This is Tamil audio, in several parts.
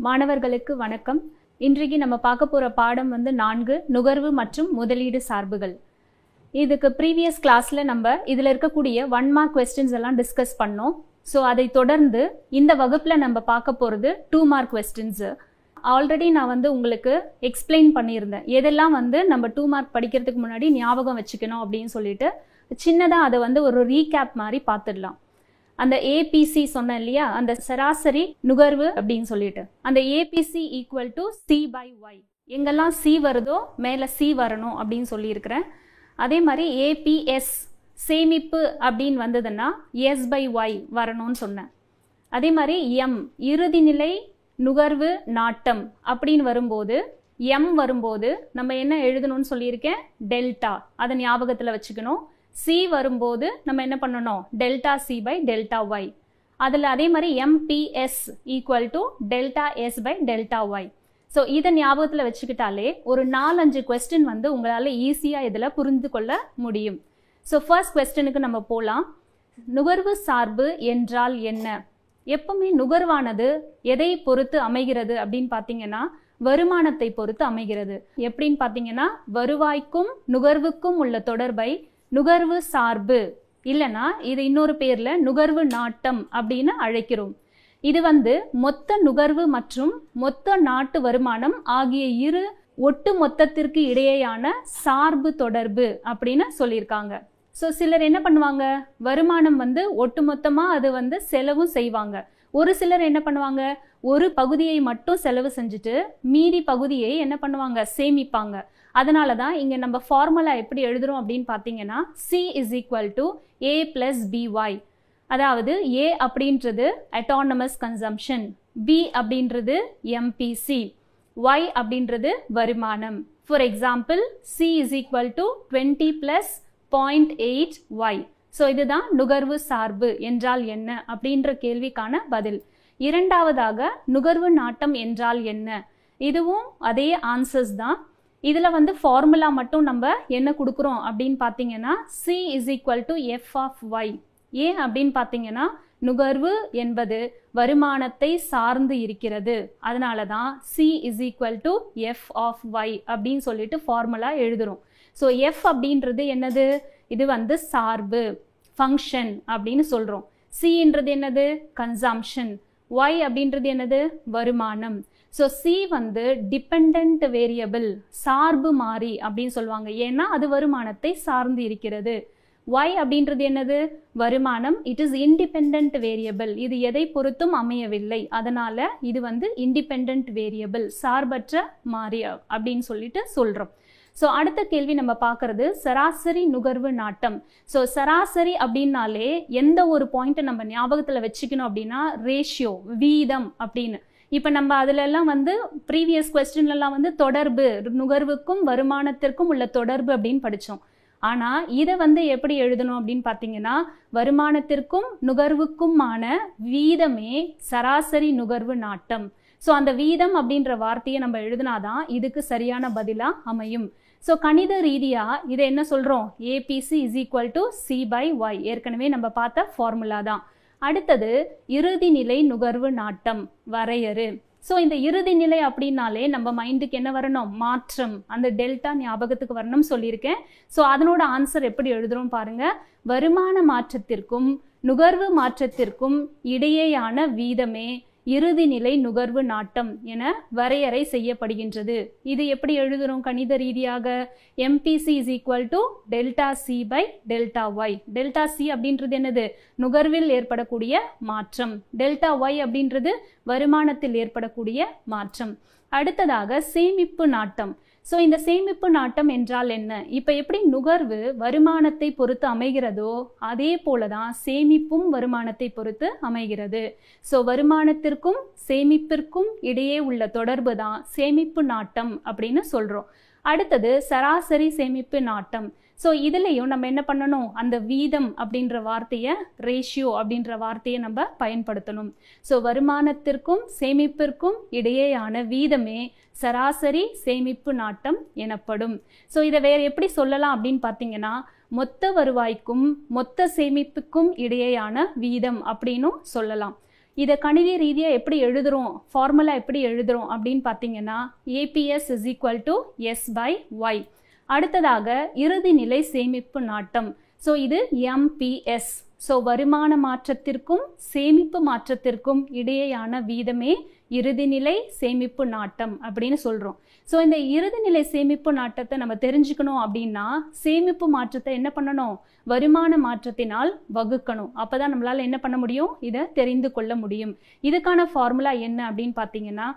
மாணவர்களுக்கு வணக்கம். இன்றைக்கு நம்ம பார்க்க போற பாடம் வந்து 4 நுகர்வு மற்றும் முதலீடு சார்புகள். இதுக்கு ப்ரீவியஸ் கிளாஸ்ல நம்ம இதுல இருக்கக்கூடிய 1 மார்க் क्वेश्चंस எல்லாம் டிஸ்கஸ் பண்ணோம். ஸோ அதை தொடர்ந்து இந்த வகுப்புல நம்ம பார்க்க போறது 2 மார்க் क्वेश्चंस. ஆல்ரெடி நான் வந்து உங்களுக்கு எக்ஸ்பிளைன் பண்ணியிருந்தேன் எதெல்லாம் வந்து நம்ம 2 மார்க் படிக்கிறதுக்கு முன்னாடி ஞாபகம் வச்சுக்கணும் அப்படின்னு சொல்லிட்டு சின்னதாக அதை வந்து ஒரு ரீகேப் மாதிரி பார்த்துடலாம். அந்த ஏபிசி சொன்னேன் இல்லையா, அந்த சராசரி நுகர்வு அப்படின்னு சொல்லிட்டு அந்த APC equal to C by Y. எங்கெல்லாம் சி வருதோ மேலே சி வரணும் அப்படின்னு சொல்லியிருக்கிறேன். அதே மாதிரி ஏபிஎஸ் சேமிப்பு அப்படின்னு வந்ததுன்னா எஸ் பை ஒய் வரணும்னு சொன்னேன். அதே மாதிரி எம் இறுதிநிலை நுகர்வு நாட்டம் அப்படின்னு வரும்போது எம் வரும்போது நம்ம என்ன எழுதணும்னு சொல்லியிருக்கேன், டெல்டா. அதை ஞாபகத்தில் வச்சுக்கணும். சி வரும்போது நம்ம என்ன பண்ணணும், delta C by delta Y. அதில் அதே மாதிரி MPS equal to delta S by delta Y. So இதை ஞாபகத்தில் வச்சுக்கிட்டாலே ஒரு 4-5 கொஸ்டின் வந்து உங்களால் ஈஸியாக இதில் புரிந்து கொள்ள முடியும். ஸோ ஃபர்ஸ்ட் கொஸ்டினுக்கு நம்ம போகலாம். நுகர்வு சார்பு என்றால் என்ன? எப்பவுமே நுகர்வானது எதை பொறுத்து அமைகிறது அப்படின்னு பார்த்தீங்கன்னா வருமானத்தை பொறுத்து அமைகிறது. எப்படின்னு பார்த்தீங்கன்னா வருவாய்க்கும் நுகர்வுக்கும் உள்ள தொடர்பை நுகர்வு சார்பு இல்லைன்னா இது இன்னொரு பேர்ல நுகர்வு நாட்டம் அப்படின்னு அழைக்கிறோம். இது வந்து மொத்த நுகர்வு மற்றும் மொத்த நாட்டு வருமானம் ஆகிய இரு ஒட்டு மொத்தத்திற்கு இடையேயான சார்பு தொடர்பு அப்படின்னு சொல்லியிருக்காங்க. ஸோ சிலர் என்ன பண்ணுவாங்க, வருமானம் வந்து ஒட்டுமொத்தமா அது வந்து செலவும் செய்வாங்க. ஒரு சிலர் என்ன பண்ணுவாங்க, ஒரு பகுதியை மட்டும் செலவு செஞ்சுட்டு மீதி பகுதியை என்ன பண்ணுவாங்க, சேமிப்பாங்க. அதனால தான் இங்கே நம்ம ஃபார்முலா எப்படி எழுதுறோம் அப்படின்னு பார்த்தீங்கன்னா C is equal to A plus BY. அதாவது ஏ அப்படின்றது அட்டானமஸ் கன்சம்ஷன், பி அப்படின்றது எம்பிசி, ஒய் அப்படின்றது வருமானம். For example C is equal to 20 பிளஸ் 0.8 ஒய். ஸோ இதுதான் நுகர்வு சார்பு என்றால் என்ன அப்படின்ற கேள்விக்கான பதில். இரண்டாவதாக நுகர்வு நாட்டம் என்றால் என்ன? இதுவும் அதே ஆன்சர்ஸ் தான். இதில் வந்து ஃபார்முலா மட்டும் நம்ம என்ன கொடுக்குறோம் அப்படின்னு பார்த்தீங்கன்னா C is equal to F of Y. ஏன் அப்படின்னு பார்த்தீங்கன்னா நுகர்வு என்பது வருமானத்தை சார்ந்து இருக்கிறது. அதனால தான் C is equal to F of Y அப்படின்னு சொல்லிட்டு ஃபார்முலா எழுதுறோம். ஸோ எஃப் அப்படின்றது என்னது, இது வந்து சார்பு ஃபங்க்ஷன் அப்படின்னு சொல்கிறோம். சின்றது என்னது, கன்சம்ஷன். ஒய் அப்படின்றது என்னது, வருமானம். ஸோ சி வந்து டிபெண்ட் வேரியபிள், சார்பு மாறி அப்படின்னு சொல்லுவாங்க. ஏன்னா அது வருமானத்தை சார்ந்து இருக்கிறது. ஒய் அப்படின்றது என்னது, வருமானம். இட் இஸ் இண்டிபெண்ட் வேரியபிள், இது எதை பொறுத்தும் அமையவில்லை. அதனால இது வந்து இண்டிபெண்ட் வேரியபிள், சார்பற்ற மாறி அப்படின்னு சொல்லிட்டு சொல்கிறோம். ஸோ அடுத்த கேள்வி நம்ம பார்க்கறது சராசரி நுகர்வு நாட்டம். ஸோ சராசரி அப்படின்னாலே எந்த ஒரு பாயிண்ட்டை நம்ம ஞாபகத்தில் வச்சுக்கணும் அப்படின்னா ரேஷியோ, வீதம் அப்படின்னு. இப்போ நம்ம அதிலெல்லாம் வந்து ப்ரீவியஸ் கொஸ்டின்லாம் வந்து தொடர்பு, நுகர்வுக்கும் வருமானத்திற்கும் உள்ள தொடர்பு அப்படின்னு படித்தோம். ஆனால் இதை வந்து எப்படி எழுதணும் அப்படின்னு பார்த்தீங்கன்னா வருமானத்திற்கும் நுகர்வுக்குமான வீதமே சராசரி நுகர்வு நாட்டம். ஸோ அந்த வீதம் அப்படின்ற வார்த்தையை நம்ம எழுதினாதான் இதுக்கு சரியான பதிலாக அமையும். ஸோ கணித ரீதியாக இதை என்ன சொல்கிறோம், APC is equal to C by Y. ஏற்கனவே நம்ம பார்த்த ஃபார்முலா தான். அடுத்தது இறுதிநிலை நுகர்வு நாட்டம் வரையறு. ஸோ இந்த இறுதிநிலை அப்படின்னாலே நம்ம மைண்டுக்கு என்ன வரணும், மாற்றம். அந்த டெல்டா ஞாபகத்துக்கு வரணும் சொல்லியிருக்கேன். ஸோ அதனோட ஆன்சர் எப்படி எழுதுறோம் பாருங்க, வருமான மாற்றத்திற்கும் நுகர்வு மாற்றத்திற்கும் இடையேயான வீதமே இறுதிநிலை நுகர்வு நாட்டம் என வரையறை செய்யப்படுகின்றது. இது எப்படி எழுதுறோம் கணித ரீதியாக, MPC is equal to delta C by delta Y. Delta C அப்படின்றது என்னது, நுகர்வில் ஏற்படக்கூடிய மாற்றம். டெல்டா ஒய் அப்படின்றது வருமானத்தில் ஏற்படக்கூடிய மாற்றம். அடுத்ததாக சேமிப்பு நாட்டம். ஸோ இந்த சேமிப்பு நாட்டம் என்றால் என்ன? இப்போ எப்படி நுகர்வு வருமானத்தை பொறுத்து அமைகிறதோ அதே போல தான் சேமிப்பும் வருமானத்தை பொறுத்து அமைகிறது. ஸோ வருமானத்திற்கும் சேமிப்பிற்கும் இடையே உள்ள தொடர்பு தான் சேமிப்பு நாட்டம் அப்படின்னு சொல்கிறோம். அடுத்தது சராசரி சேமிப்பு நாட்டம். ஸோ இதுலேயும் நம்ம என்ன பண்ணணும், அந்த வீதம் அப்படின்ற வார்த்தையை, ரேஷியோ அப்படின்ற வார்த்தையை நம்ம பயன்படுத்தணும். ஸோ வருமானத்திற்கும் சேமிப்பிற்கும் இடையேயான வீதமே சராசரி சேமிப்பு நாட்டம் எனப்படும். ஸோ இதை வேற எப்படி சொல்லலாம் அப்படின்னு பார்த்தீங்கன்னா மொத்த வருவாய்க்கும் மொத்த சேமிப்புக்கும் இடையேயான வீதம் அப்படின்னும் சொல்லலாம். இதை கணித ரீதியாக எப்படி எழுதுறோம், ஃபார்முலா எப்படி எழுதுறோம் அப்படின்னு பார்த்தீங்கன்னா APS is equal to S by Y. அடுத்ததாக இறுதி நிலை சேமிப்பு நாட்டம். ஸோ இது MPS. ஸோ வருமான மாற்றத்திற்கும் சேமிப்பு மாற்றத்திற்கும் இடையேயான வீதமே இறுதிநிலை சேமிப்பு நாட்டம் அப்படின்னு சொல்கிறோம். ஸோ இந்த இறுதிநிலை சேமிப்பு நாட்டத்தை நம்ம தெரிஞ்சுக்கணும் அப்படின்னா சேமிப்பு மாற்றத்தை என்ன பண்ணணும், வருமான மாற்றத்தினால் வகுக்கணும். அப்போ தான் நம்மளால் என்ன பண்ண முடியும், இதை தெரிந்து கொள்ள முடியும். இதுக்கான ஃபார்முலா என்ன அப்படின்னு பார்த்தீங்கன்னா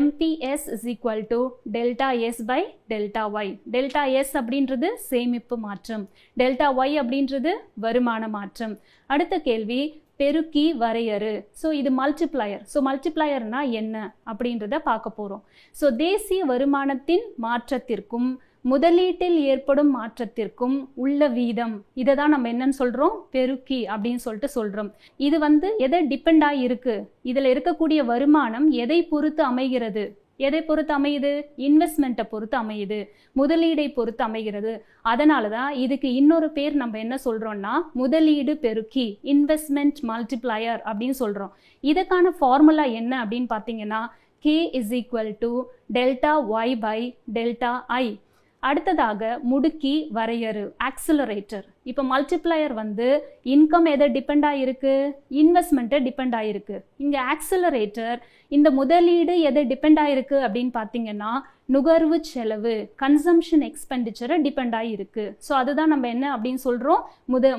MPS is equal to delta S by delta Y. delta S அப்படின்றது சேமிப்பு மாற்றம், delta Y அப்படின்றது வருமான மாற்றம். அடுத்த கேள்வி பெருக்கி வரையறு. ஸோ இது மல்டிப்ளையர். ஸோ மல்டிப்ளையர்னா என்ன அப்படின்றத பார்க்க போகிறோம். ஸோ தேசிய வருமானத்தின் மாற்றத்திற்கும் முதலீட்டில் ஏற்படும் மாற்றத்திற்கும் உள்ள வீதம், இதை தான் நம்ம என்னன்னு சொல்கிறோம், பெருக்கி அப்படின்னு சொல்லிட்டு சொல்கிறோம். இது எதை டிபெண்ட் ஆகி இருக்கு, இதில் இருக்கக்கூடிய வருமானம் எதை பொறுத்து அமைகிறது, எதை பொறுத்து அமையுது, இன்வெஸ்ட்மெண்ட்டை பொறுத்து அமையுது, முதலீடை பொறுத்து அமைகிறது. அதனால தான் இதுக்கு இன்னொரு பேர் நம்ம என்ன சொல்கிறோம்னா முதலீடு பெருக்கி, இன்வெஸ்ட்மெண்ட் மல்டிப்ளையர் அப்படின்னு சொல்கிறோம். இதுக்கான ஃபார்முலா என்ன அப்படின்னு பார்த்தீங்கன்னா K is equal to delta Y by delta I. அடுத்ததாக முடுக்கி வரையறு, ஆக்சிலரேட்டர். இப்போ மல்டிப்ளையர் இன்கம் எதை டிபெண்ட் ஆகிருக்கு, இன்வெஸ்ட்மெண்ட்டை டிபெண்ட் ஆகிருக்கு. இங்கே ஆக்சிலரேட்டர் இந்த முதலீடு எதை டிபெண்ட் ஆகிருக்கு அப்படின்னு பார்த்தீங்கன்னா நுகர்வு செலவு, கன்சம்ஷன் எக்ஸ்பெண்டிச்சரை டிபெண்ட் ஆகிருக்கு. ஸோ அதுதான் நம்ம என்ன அப்படின்னு சொல்கிறோம்,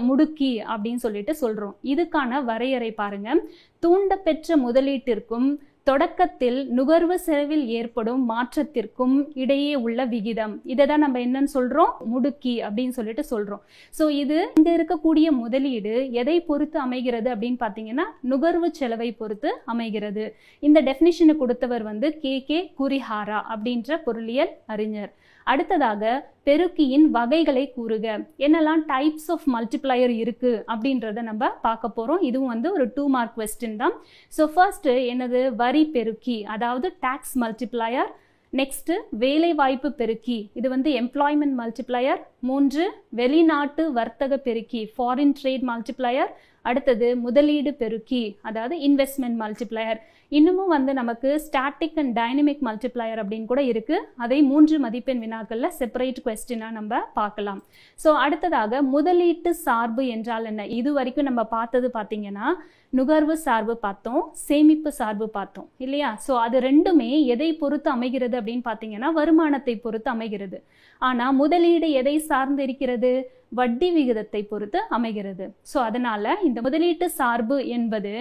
முடுக்கி அப்படின்னு சொல்லிட்டு சொல்கிறோம். இதுக்கான வரையறை பாருங்க. தூண்டப்பெற்ற முதலீட்டிற்கும் தொடக்கத்தில் நுகர்வு செலவில் ஏற்படும் மாற்றத்திற்கும் இடையே உள்ள விகிதம், இதை தான் நம்ம என்னன்னு சொல்றோம், முடுக்கி அப்படின்னு சொல்லிட்டு சொல்றோம். ஸோ இது இங்க இருக்கக்கூடிய முதலீடு எதை பொறுத்து அமைகிறது அப்படின்னு பார்த்தீங்கன்னா நுகர்வு செலவை பொறுத்து அமைகிறது. இந்த டெஃபினிஷனை கொடுத்தவர் KK குரிஹாரா அப்படின்ற பொருளியல் அறிஞர். அடுத்ததாக பெருக்கியின் வகைகளை கூறுக, என்னெல்லாம் டைப்ஸ் ஆஃப் மல்டிப்ளையர் இருக்கு அப்படின்றத நம்ம பார்க்க போறோம். இதுவும் ஒரு 2 மார்க் கொஸ்டின் தான். ஸோ ஃபர்ஸ்ட் என்னது, வரி பெருக்கி, அதாவது டாக்ஸ் மல்டிப்ளையர். நெக்ஸ்ட் வேலை வாய்ப்பு பெருக்கி, இது எம்ப்ளாய்மெண்ட் மல்டிப்ளையர். 3 வெளிநாட்டு வர்த்தக பெருக்கி, ஃபாரின் ட்ரேட் மல்டிப்ளையர். அடுத்தது முதலீடு பெருக்கி, அதாவது இன்வெஸ்ட்மெண்ட் மல்டிப்ளையர். இன்னமும் நமக்கு ஸ்டாட்டிக் அண்ட் டைனமிக் மல்டிப்ளையர் அப்படின்னு கூட இருக்கு. அதை 3 மதிப்பெண் வினாக்கள்ல செப்பரேட் கொஸ்டினா நம்ம பார்க்கலாம். ஸோ அடுத்ததாக முதலீட்டு சார்பு என்றால் என்ன, இது வரைக்கும் நம்ம பார்த்தது பார்த்தீங்கன்னா நுகர்வு சார்பு பார்த்தோம், சேமிப்பு சார்பு பார்த்தோம் இல்லையா. ஸோ அது ரெண்டுமே எதை பொறுத்து அமைகிறது அப்படின்னு பார்த்தீங்கன்னா வருமானத்தை பொறுத்து அமைகிறது. ஆனால் முதலீடு எதை சார்ந்து இருக்கிறது, வட்டி விகிதத்தை பொறுத்து அமைகிறது. ஸோ அதனால இந்த முதலீட்டு சார்பு என்பது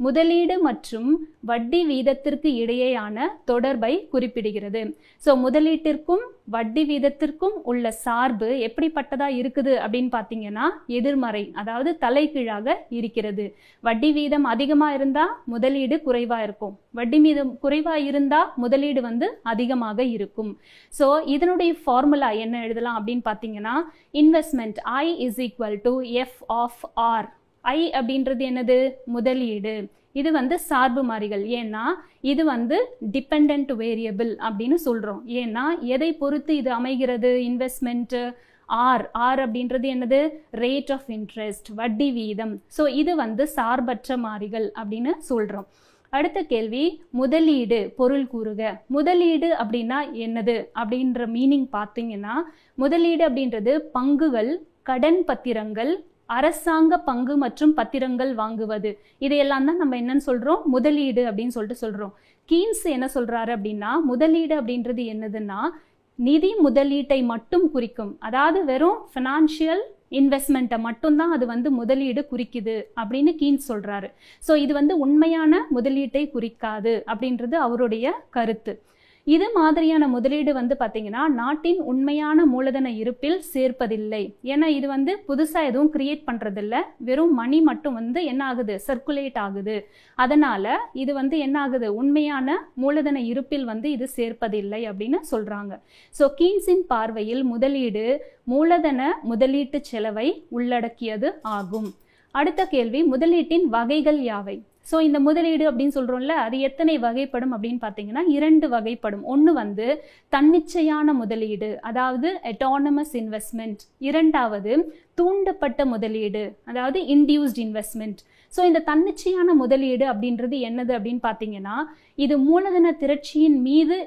முதலீடு மற்றும் வட்டி வீதத்திற்கு இடையேயான தொடர்பை குறிப்பிடுகிறது. ஸோ முதலீட்டிற்கும் வட்டி வீதத்திற்கும் உள்ள சார்பு எப்படிப்பட்டதா இருக்குது அப்படின்னு பார்த்தீங்கன்னா எதிர்மறை, அதாவது தலைகீழாக இருக்கிறது. வட்டி வீதம் அதிகமா இருந்தா முதலீடு குறைவா இருக்கும், வட்டி வீதம் குறைவா இருந்தா முதலீடு அதிகமாக இருக்கும். ஸோ இதனுடைய ஃபார்முலா என்ன எழுதலாம் அப்படின்னு பார்த்தீங்கன்னா investment I is equal to F of R. I அப்படின்றது என்னது, முதலீடு. இது சார்பு மாறிகள், ஏன்னா இது டிபெண்டன்ட் வேரியபிள் அப்படின்னு சொல்றோம். ஏன்னா எதை பொறுத்து இது அமைகிறது, இன்வெஸ்ட்மெண்ட். ஆர் அப்படின்றது என்னது, ரேட் ஆஃப் இன்ட்ரெஸ்ட், வட்டி வீதம். ஸோ இது சார்பற்ற மாறிகள் அப்படின்னு சொல்றோம். அடுத்த கேள்வி முதலீடு பொருள் கூறுக. முதலீடு அப்படின்னா என்னது அப்படின்ற மீனிங் பார்த்தீங்கன்னா முதலீடு அப்படின்றது பங்குகள், கடன் பத்திரங்கள், அரசாங்க பங்கு மற்றும் பத்திரங்கள் வாங்குவது, இதையெல்லாம் தான் நம்ம என்னன்னு சொல்றோம், முதலீடு அப்படின்னு சொல்லிட்டு சொல்றோம். கீன்ஸ் என்ன சொல்றாரு அப்படின்னா முதலீடு அப்படின்றது என்னதுன்னா நிதி முதலீட்டை மட்டும் குறிக்கும், அதாவது வெறும் ஃபினான்ஷியல் இன்வெஸ்ட்மெண்ட்டை மட்டும்தான் அது முதலீடு குறிக்குது அப்படின்னு கீன்ஸ் சொல்றாரு. ஸோ இது உண்மையான முதலீட்டை குறிக்காது அப்படின்றது அவருடைய கருத்து. இது மாதிரியான முதலீடு பார்த்தீங்கன்னா நாட்டின் உண்மையான மூலதன இருப்பில் சேர்ப்பதில்லை. ஏன்னா இது புதுசாக எதுவும் கிரியேட் பண்ணுறதில்ல, வெறும் மணி மட்டும் என்ன ஆகுது, சர்க்குலேட் ஆகுது. அதனால இது என்ன ஆகுது, உண்மையான மூலதன இருப்பில் இது சேர்ப்பதில்லை அப்படின்னு சொல்றாங்க. ஸோ கீன்ஸின் பார்வையில் முதலீடு மூலதன முதலீட்டு செலவை உள்ளடக்கியது ஆகும். அடுத்த கேள்வி முதலீட்டின் வகைகள் யாவை. ஸோ இந்த முதலீடு அப்படின்னு சொல்கிறோம்ல, அது எத்தனை வகைப்படும் அப்படின்னு பார்த்தீங்கன்னா 2 வகைப்படும். ஒன்று தன்னிச்சையான முதலீடு, அதாவது அட்டானமஸ் இன்வெஸ்ட்மெண்ட். இரண்டாவது தூண்டப்பட்ட முதலீடு, அதாவது இன்டியூஸ்ட் இன்வெஸ்ட்மெண்ட். ஸோ இந்த தன்னிச்சையான முதலீடு அப்படின்றது என்னது அப்படின்னு பார்த்தீங்கன்னா, இது மூலதன திரட்சியின் மீது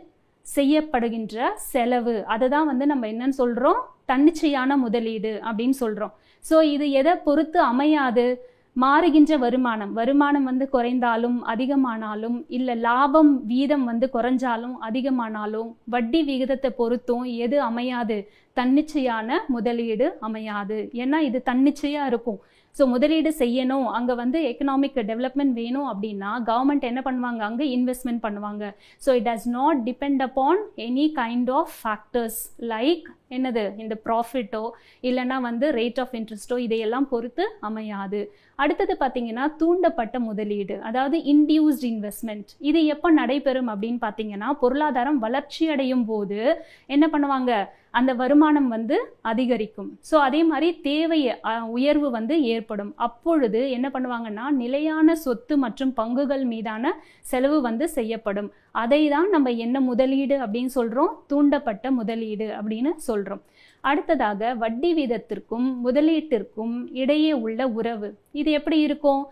செய்யப்படுகின்ற செலவு. அதை தான் வந்து நம்ம என்னன்னு சொல்கிறோம், தன்னிச்சையான முதலீடு அப்படின்னு சொல்கிறோம். ஸோ இது எதை பொறுத்து அமையாது, மாறுகின்ற வருமானம் வந்து குறைந்தாலும் அதிகமானாலும், இல்லை லாபம் வீதம் வந்து குறைஞ்சாலும் அதிகமானாலும், வட்டி விகிதத்தை பொறுத்தும் எது அமையாது, தன்னிச்சையான முதலீடு அமையாது. ஏன்னா இது தன்னிச்சையாக இருக்கும். ஸோ முதலீடு செய்யணும், அங்கே வந்து எக்கனாமிக் டெவலப்மெண்ட் வேணும் அப்படின்னா கவர்மெண்ட் என்ன பண்ணுவாங்க, அங்கே இன்வெஸ்ட்மெண்ட் பண்ணுவாங்க. So it does not depend upon any kind of factors like என்னது, இந்த ப்ராஃபிட்டோ இல்லைன்னா வந்து ரேட் ஆஃப் இன்ட்ரெஸ்ட்டோ இதையெல்லாம் பொறுத்து அமையாது. அடுத்தது பார்த்தீங்கன்னா தூண்டப்பட்ட முதலீடு, அதாவது இன்டியூஸ்ட் இன்வெஸ்ட்மெண்ட். இது எப்போ நடைபெறும் அப்படின்னு பார்த்தீங்கன்னா, பொருளாதாரம் வளர்ச்சி அடையும் போது என்ன பண்ணுவாங்க, அந்த வருமானம் வந்து அதிகரிக்கும். ஸோ அதே மாதிரி தேவை உயர்வு வந்து ஏற்படும். அப்பொழுது என்ன பண்ணுவாங்கன்னா, நிலையான சொத்து மற்றும் பங்குகள் மீதான செலவு வந்து செய்யப்படும். அதை தான் நம்ம என்ன முதலீடு அப்படின்னு சொல்கிறோம், தூண்டப்பட்ட முதலீடு அப்படின்னு சொல்கிறோம். அடுத்ததாக வட்டி வீதத்திற்கும் முதலீட்டிற்கும் இடையே உள்ள உறவு, இது எப்படி இருக்கும்,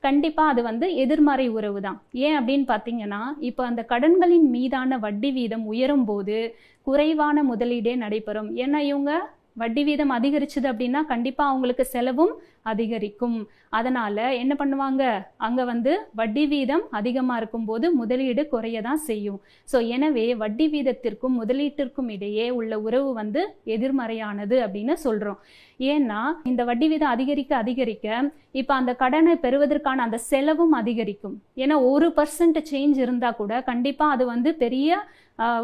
கண்டிப்பாக அது வந்து எதிர்மறை உறவு தான். ஏன் அப்படின்னு பார்த்தீங்கன்னா, இப்போ அந்த கடன்களின் மீதான வட்டி வீதம் உயரும் போது குறைவான முதலீடே நடைபெறும். ஏன்னா இவங்க வட்டி வீதம் அதிகரிச்சுது அப்படின்னா கண்டிப்பாக அவங்களுக்கு செலவும் அதிகரிக்கும். அதனால் என்ன பண்ணுவாங்க, அங்கே வந்து வட்டி வீதம் அதிகமாக இருக்கும்போது முதலீடு குறைய தான் செய்யும். ஸோ எனவே வட்டி வீதத்திற்கும் முதலீட்டிற்கும் இடையே உள்ள உறவு வந்து எதிர்மறையானது அப்படின்னு சொல்கிறோம். ஏன்னா இந்த வட்டி வீதம் அதிகரிக்க இப்போ அந்த கடனை பெறுவதற்கான அந்த செலவும் அதிகரிக்கும். ஏன்னா 1% சேஞ்ச் இருந்தால் கூட கண்டிப்பாக அது வந்து பெரிய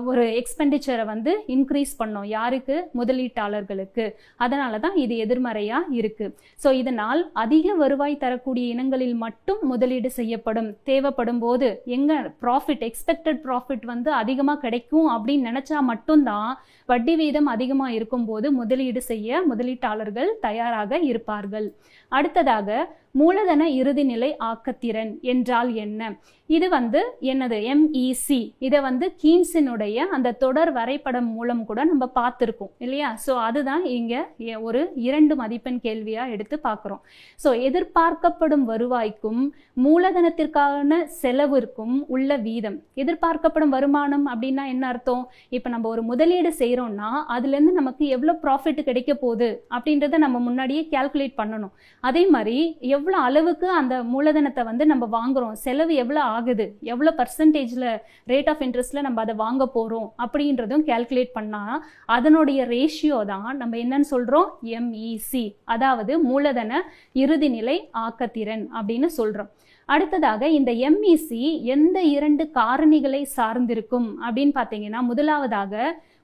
ஒரு எக்ஸ்பெண்டிச்சரை வந்து இன்க்ரீஸ் பண்ணும். யாருக்கு, முதலீட்டாளர்களுக்கு. அதனால தான் இது எதிர்மறையாக இருக்குது. ஸோ இதனால் அதிக வருவாய் தரக்கூடிய இனங்களில் மட்டும் முதலீடு செய்யப்படும். தேவைப்படும் போது எங்கே ப்ராஃபிட், எக்ஸ்பெக்டட் ப்ராஃபிட் வந்து அதிகமாக கிடைக்கும் அப்படின்னு நினச்சா மட்டும்தான் வட்டி வீதம் அதிகமாக இருக்கும்போது முதலீடு செய்ய முதலீட்டாளர்கள் தயாராக இருப்பார்கள். அடுத்ததாக மூலதன இறுதிநிலை ஆக்கத்திறன் என்றால் என்ன? இது வந்து என்னது, MEC. இதை வந்து கீன்ஸினுடைய அந்த தொடர் வரைபடம் மூலம் கூட நம்ம பார்த்துருக்கோம் இல்லையா? ஸோ அதுதான் இங்கே ஒரு 2 மதிப்பெண் கேள்வியாக எடுத்து பார்க்குறோம். ஸோ எதிர்பார்க்கப்படும் வருவாய்க்கும் மூலதனத்திற்கான செலவிற்கும் உள்ள வீதம். எதிர்பார்க்கப்படும் வருமானம் அப்படின்னா என்ன அர்த்தம், இப்போ நம்ம ஒரு முதலீடு செய்கிறோம்னா அதுலேருந்து நமக்கு எவ்வளோ ப்ராஃபிட் கிடைக்க போகுது அப்படின்றத நம்ம முன்னாடியே கேல்குலேட் பண்ணணும். அதே மாதிரி எவ்வளோ அளவுக்கு அந்த மூலதனத்தை வந்து நம்ம வாங்குறோம், செலவு எவ்வளோ ஆகுது, எவ்வளோ பர்சன்டேஜில் ரேட் ஆஃப் இன்ட்ரெஸ்ட்டில் நம்ம அதை வாங்க போகிறோம் அப்படின்றதும் கேல்குலேட் பண்ணால் அதனுடைய ரேஷியோ தான் நம்ம என்னன்னு சொல்கிறோம், MEC, அதாவது மூலதன இறுதிநிலை ஆக்கத்திறன் அப்படின்னு சொல்கிறோம். அடுத்ததாக இந்த MEC எந்த 2 காரணிகளை சார்ந்திருக்கும் அப்படின்னு பார்த்தீங்கன்னா, முதலாவதாக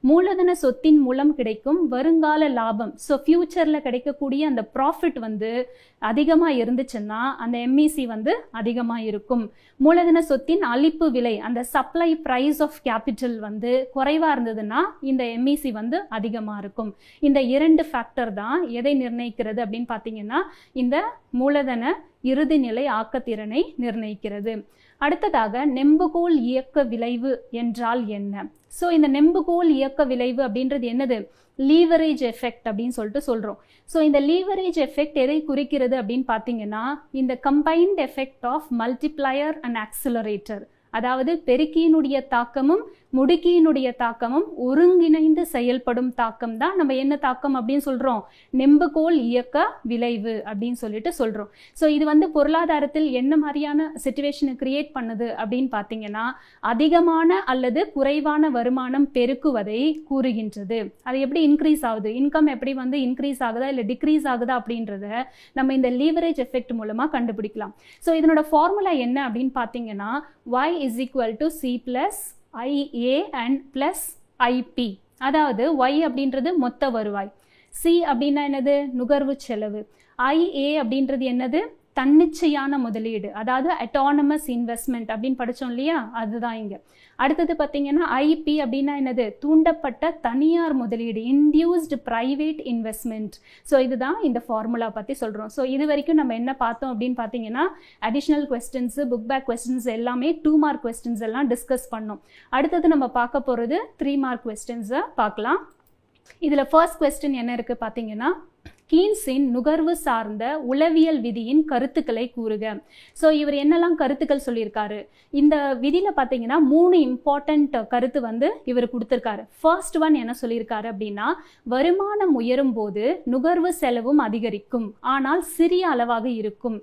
மூலதன சொத்தின் மூலம் கிடைக்கும் வருங்கால லாபம். ஸோ ஃபியூச்சரில் கிடைக்கக்கூடிய அந்த ப்ராஃபிட் வந்து அதிகமாக இருந்துச்சுன்னா அந்த MEC வந்து அதிகமாக இருக்கும். மூலதன சொத்தின் அளிப்பு விலை, அந்த சப்ளை ப்ரைஸ் ஆஃப் கேபிட்டல் வந்து குறைவாக இருந்ததுன்னா இந்த MEC வந்து அதிகமாக இருக்கும். இந்த 2 ஃபேக்டர் தான் எதை நிர்ணயிக்கிறது அப்படின்னு பார்த்தீங்கன்னா, இந்த மூலதன இறுதிநிலை ஆக்கத்திறனை நிர்ணயிக்கிறது. அடுத்ததாக நெம்புகோல் இயக்க விளைவு என்றால் என்ன? ஸோ இந்த நெம்புகோல் இயக்க விளைவு அப்படின்றது என்னது, லீவரேஜ் எஃபெக்ட் அப்படின்னு சொல்லிட்டு சொல்கிறோம். ஸோ இந்த லீவரேஜ் எஃபெக்ட் எதை குறிக்கிறது அப்படின்னு பார்த்தீங்கன்னா, இந்த combined effect of multiplier and accelerator, அதாவது பெருக்கியினுடைய தாக்கமும் முடுக்கியினுடைய தாக்கமும் ஒருங்கிணைந்து செயல்படும் தாக்கம் தான் நம்ம என்ன தாக்கம் அப்படின்னு சொல்கிறோம், நெம்புகோல் இயக்க விளைவு அப்படின்னு சொல்லிட்டு சொல்கிறோம். ஸோ இது வந்து பொருளாதாரத்தில் என்ன மாதிரியான சிச்சுவேஷனை கிரியேட் பண்ணுது அப்படின்னு பார்த்தீங்கன்னா, அதிகமான அல்லது குறைவான வருமானம் பெருக்குவதை கூறுகின்றது. அது எப்படி இன்க்ரீஸ் ஆகுது, இன்கம் எப்படி வந்து இன்க்ரீஸ் ஆகுதா இல்லை டிக்ரீஸ் ஆகுதா அப்படின்றத நம்ம இந்த லீவரேஜ் எஃபெக்ட் மூலமாக கண்டுபிடிக்கலாம். ஸோ இதனோட ஃபார்முலா என்ன அப்படின்னு பார்த்தீங்கன்னா, Y is equal to C plus IA and plus IP. அதாவது Y அப்படின்றது மொத்த வருவாய், C அப்படின்னா என்னது, நுகர்வு செலவு, IA அப்படின்றது என்னது, தன்னிச்சையான முதலீடு, அதாவது அட்டானமஸ் இன்வெஸ்ட்மெண்ட் அப்படின்னு படித்தோம் இல்லையா, அதுதான் இங்கே. அடுத்தது பார்த்தீங்கன்னா IP அப்படின்னா என்னது, தூண்டப்பட்ட தனியார் முதலீடு, இன்டியூஸ்டு ப்ரைவேட் இன்வெஸ்ட்மெண்ட். ஸோ இதுதான் இந்த ஃபார்முலா பற்றி சொல்கிறோம். ஸோ இது வரைக்கும் நம்ம என்ன பார்த்தோம் அப்படின்னு பார்த்தீங்கன்னா, additional questions, book back questions எல்லாமே 2 மார்க் கொஸ்டின்ஸ் எல்லாம் டிஸ்கஸ் பண்ணோம். அடுத்தது நம்ம பார்க்க போகிறது 3 மார்க் கொஸ்டின்ஸை பார்க்கலாம். இதில் ஃபர்ஸ்ட் கொஸ்டின் என்ன இருக்குது பார்த்தீங்கன்னா, கீன்ஸின் நுகர்வு சார்ந்த உளவியல் விதியின் கருத்துக்களை கூறுக. ஸோ இவர் என்னெல்லாம் கருத்துக்கள் சொல்லியிருக்காரு, இந்த விதியில் பார்த்தீங்கன்னா 3 இம்பார்ட்டன்ட் கருத்து வந்து இவர் கொடுத்துருக்காரு. ஃபர்ஸ்ட் ஒன் என்ன சொல்லியிருக்காரு அப்படின்னா, வருமானம் உயரும் போது நுகர்வு செலவும் அதிகரிக்கும், ஆனால் சிறிய அளவாக இருக்கும்.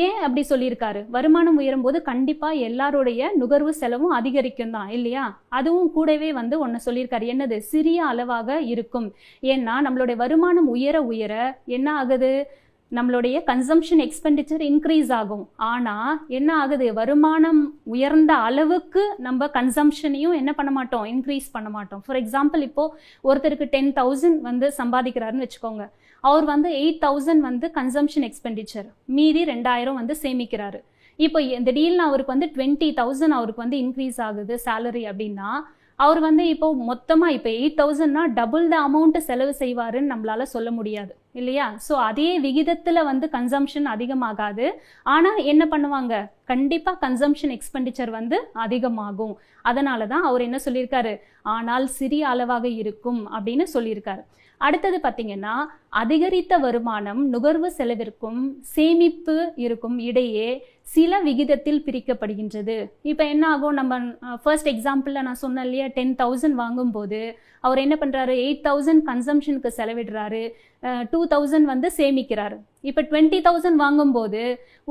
ஏன் அப்படி சொல்லியிருக்காரு? வருமானம் உயரும் போது கண்டிப்பாக எல்லாருடைய நுகர்வு செலவும் அதிகரிக்கும் தான் இல்லையா? அதுவும் கூடவே வந்து ஒன்று சொல்லியிருக்காரு, என்னது? சிறிய அளவாக இருக்கும். ஏன்னா நம்மளுடைய வருமானம் உயர உயர என்ன ஆகுது, நம்மளுடைய கன்சம்ஷன் எக்ஸ்பெண்டிச்சர் இன்க்ரீஸ் ஆகும். ஆனால் என்ன ஆகுது, வருமானம் உயர்ந்த அளவுக்கு நம்ம கன்சம்ஷனையும் என்ன பண்ண மாட்டோம், இன்க்ரீஸ் பண்ண மாட்டோம். ஃபார் எக்ஸாம்பிள், இப்போது ஒருத்தருக்கு 10,000 வந்து சம்பாதிக்கிறாருன்னு வச்சுக்கோங்க. அவர் வந்து 8,000 வந்து கன்சம்ஷன் எக்ஸ்பெண்டிச்சர், மீதி 2,000 வந்து சேமிக்கிறாரு. இப்போ இந்த டீலில் அவருக்கு வந்து 20,000 அவருக்கு வந்து இன்க்ரீஸ் ஆகுது சேலரி அப்படின்னா, அவர் வந்து இப்போ மொத்தமாக இப்போ 8,000னா டபுள் த அமௌண்ட்டு செலவு செய்வாருன்னு நம்மளால சொல்ல முடியாது இல்லையா? ஸோ அதே விகிதத்தில் வந்து கன்சம்ஷன் அதிகமாகாது. ஆனால் என்ன பண்ணுவாங்க, கண்டிப்பாக கன்சம்ஷன் எக்ஸ்பெண்டிச்சர் வந்து அதிகமாகும். அதனால தான் அவர் என்ன சொல்லியிருக்காரு, ஆனால் சிறிய அளவாக இருக்கும் அப்படின்னு சொல்லியிருக்காரு. அடுத்தது பார்த்தீங்கன்னா, அதிகரித்த வருமானம் நுகர்வு செலவிற்கும் சேமிப்பு இருக்கும் இடையே சில விகிதத்தில் பிரிக்கப்படுகின்றது. இப்போ என்ன ஆகும், நம்ம ஃபர்ஸ்ட் எக்ஸாம்பிளில் நான் சொன்னேன் இல்லையா, 10,000 வாங்கும்போது அவர் என்ன பண்ணுறாரு, 8,000 கன்சம்ஷனுக்கு செலவிடுறாரு, 2,000 வந்து சேமிக்கிறாரு. இப்போ 20,000 வாங்கும்போது